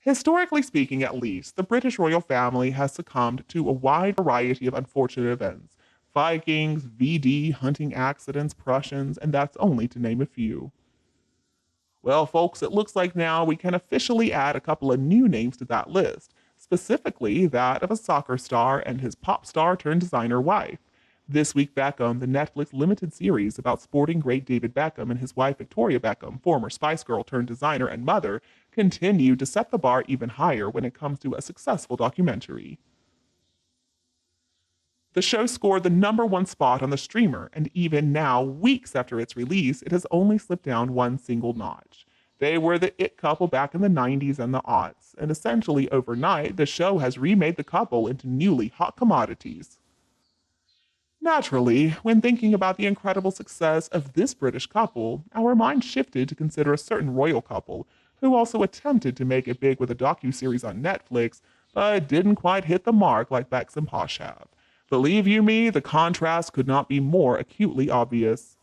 Historically speaking, at least, the British royal family has succumbed to a wide variety of unfortunate events. Vikings, VD, hunting accidents, Prussians, and that's only to name a few. Well, folks, it looks like now we can officially add a couple of new names to that list, specifically that of a soccer star and his pop star turned designer wife. This Week Beckham, the Netflix limited series about sporting great David Beckham and his wife Victoria Beckham, former Spice Girl turned designer and mother, continued to set the bar even higher when it comes to a successful documentary. The show scored the number 1 spot on the streamer, and even now, weeks after its release, it has only slipped down one single notch. They were the it couple back in the 90s and the aughts, and essentially overnight, the show has remade the couple into newly hot commodities. Naturally, when thinking about the incredible success of this British couple, our mind shifted to consider a certain royal couple who also attempted to make it big with a docu-series on Netflix, but didn't quite hit the mark like Bex and Posh have. Believe you me, the contrast could not be more acutely obvious.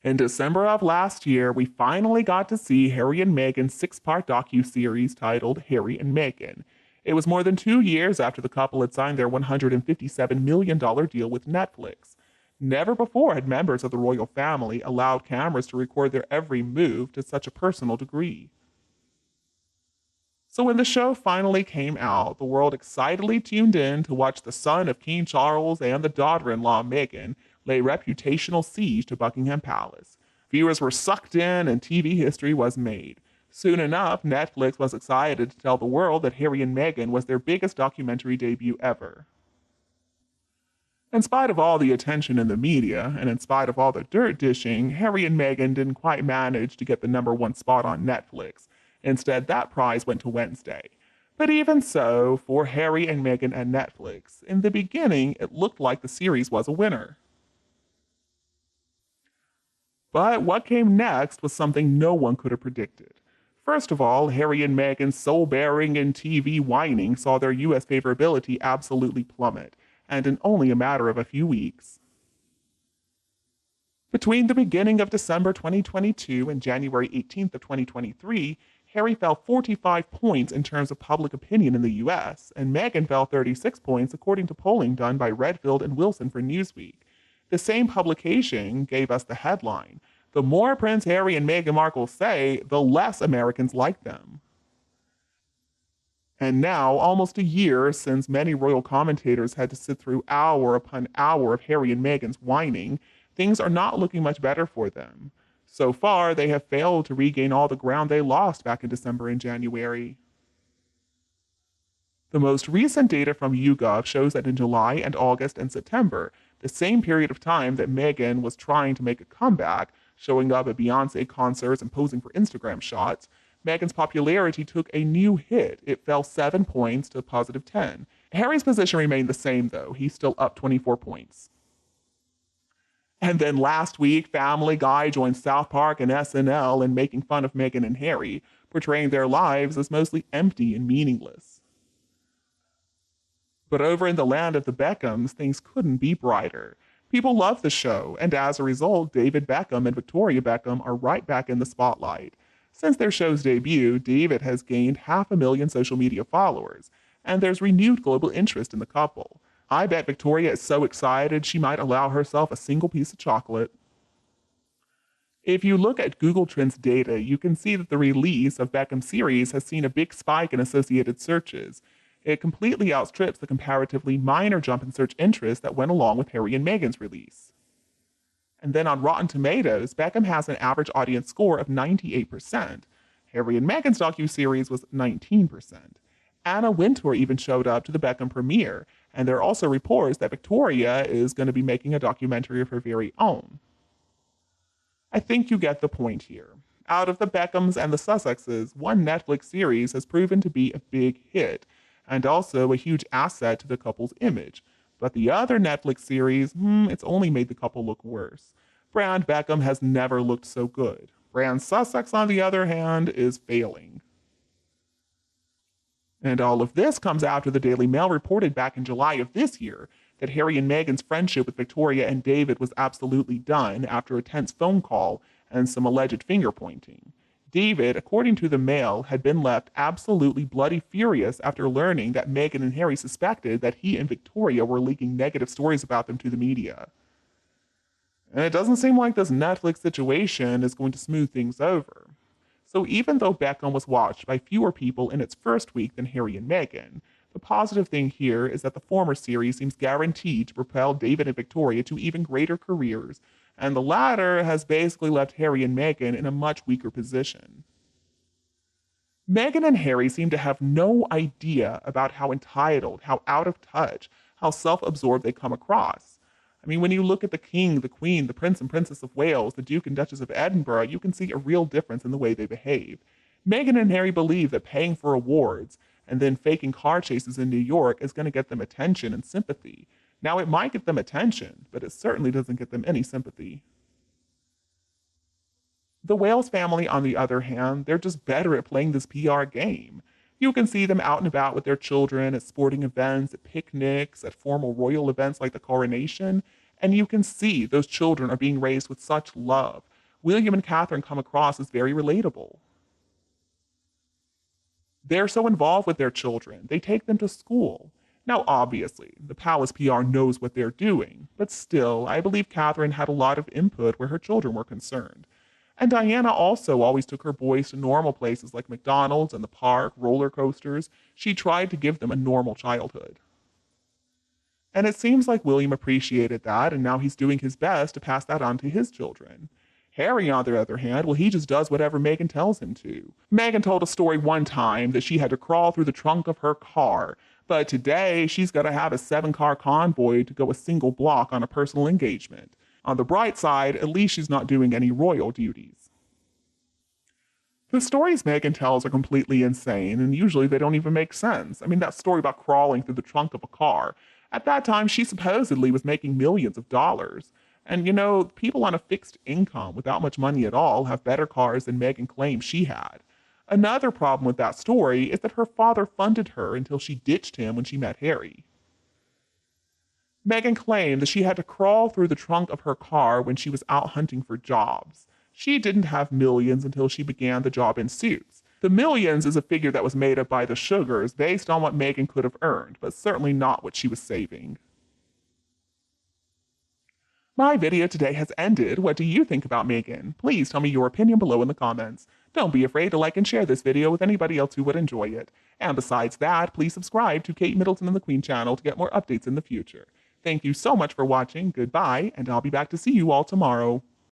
In December of last year, we finally got to see Harry and Meghan's 6-part docu-series titled Harry and Meghan. It was more than 2 years after the couple had signed their $157 million deal with Netflix. Never before had members of the royal family allowed cameras to record their every move to such a personal degree. So when the show finally came out, the world excitedly tuned in to watch the son of King Charles and the daughter-in-law Meghan lay reputational siege to Buckingham Palace. Viewers were sucked in and TV history was made. Soon enough, Netflix was excited to tell the world that Harry and Meghan was their biggest documentary debut ever. In spite of all the attention in the media, and in spite of all the dirt dishing, Harry and Meghan didn't quite manage to get the number 1 spot on Netflix. Instead, that prize went to Wednesday. But even so, for Harry and Meghan and Netflix, in the beginning, it looked like the series was a winner. But what came next was something no one could have predicted. First of all, Harry and Meghan's soul-bearing and TV whining saw their US favorability absolutely plummet, and in only a matter of a few weeks. Between the beginning of December 2022 and January 18th of 2023, Harry fell 45 points in terms of public opinion in the US, and Meghan fell 36 points according to polling done by Redfield and Wilson for Newsweek. The same publication gave us the headline, "The more Prince Harry and Meghan Markle say, the less Americans like them." And now, almost a year since many royal commentators had to sit through hour upon hour of Harry and Meghan's whining, things are not looking much better for them. So far, they have failed to regain all the ground they lost back in December and January. The most recent data from YouGov shows that in July and August and September, the same period of time that Meghan was trying to make a comeback, showing up at Beyoncé concerts and posing for Instagram shots, Meghan's popularity took a new hit. It fell 7 points to positive 10. Harry's position remained the same, though. He's still up 24 points. And then last week, Family Guy joined South Park and SNL in making fun of Meghan and Harry, portraying their lives as mostly empty and meaningless. But over in the land of the Beckhams, things couldn't be brighter. People love the show, and as a result, David Beckham and Victoria Beckham are right back in the spotlight. Since their show's debut, David has gained 500,000 social media followers, and there's renewed global interest in the couple. I bet Victoria is so excited she might allow herself a single piece of chocolate. If you look at Google Trends data, you can see that the release of Beckham's series has seen a big spike in associated searches. It completely outstrips the comparatively minor jump in search interest that went along with Harry and Meghan's release. And then on Rotten Tomatoes, Beckham has an average audience score of 98%. Harry and Meghan's docuseries was 19%. Anna Wintour even showed up to the Beckham premiere, and there are also reports that Victoria is going to be making a documentary of her very own. I think you get the point here. Out of the Beckhams and the Sussexes, one Netflix series has proven to be a big hit, and also a huge asset to the couple's image. But the other Netflix series, it's only made the couple look worse. Brand Beckham has never looked so good. Brand Sussex, on the other hand, is failing. And all of this comes after the Daily Mail reported back in July of this year that Harry and Meghan's friendship with Victoria and David was absolutely done after a tense phone call and some alleged finger pointing. David, according to the Mail, had been left absolutely bloody furious after learning that Meghan and Harry suspected that he and Victoria were leaking negative stories about them to the media. And it doesn't seem like this Netflix situation is going to smooth things over. So even though Beckham was watched by fewer people in its first week than Harry and Meghan, the positive thing here is that the former series seems guaranteed to propel David and Victoria to even greater careers, and the latter has basically left Harry and Meghan in a much weaker position. Meghan and Harry seem to have no idea about how entitled, how out of touch, how self absorbed they come across. I mean, when you look at the King, the Queen, the Prince and Princess of Wales, the Duke and Duchess of Edinburgh, you can see a real difference in the way they behave. Meghan and Harry believe that paying for awards and then faking car chases in New York is going to get them attention and sympathy. Now, it might get them attention, but it certainly doesn't get them any sympathy. The Wales family, on the other hand, they're just better at playing this PR game. You can see them out and about with their children at sporting events, at picnics, at formal royal events like the coronation, and you can see those children are being raised with such love. William and Catherine come across as very relatable. They're so involved with their children, they take them to school. Now, obviously, the palace PR knows what they're doing, but still, I believe Catherine had a lot of input where her children were concerned. And Diana also always took her boys to normal places like McDonald's and the park, roller coasters. She tried to give them a normal childhood. And it seems like William appreciated that, and now he's doing his best to pass that on to his children. Harry, on the other hand, well, he just does whatever Meghan tells him to. Meghan told a story one time that she had to crawl through the trunk of her car, but today she's got to have a 7-car convoy to go a single block on a personal engagement. On the bright side, at least she's not doing any royal duties. The stories Meghan tells are completely insane, and usually they don't even make sense. I mean, that story about crawling through the trunk of a car. At that time, she supposedly was making millions of dollars. And you know, people on a fixed income without much money at all have better cars than Meghan claims she had. Another problem with that story is that her father funded her until she ditched him when she met Harry. Meghan claimed that she had to crawl through the trunk of her car when she was out hunting for jobs. She didn't have millions until she began the job in Suits. The millions is a figure that was made up by the Sugars based on what Meghan could have earned, but certainly not what she was saving. My video today has ended. What do you think about Meghan? Please tell me your opinion below in the comments. Don't be afraid to like and share this video with anybody else who would enjoy it. And besides that, please subscribe to Kate Middleton and the Queen channel to get more updates in the future. Thank you so much for watching, goodbye, and I'll be back to see you all tomorrow.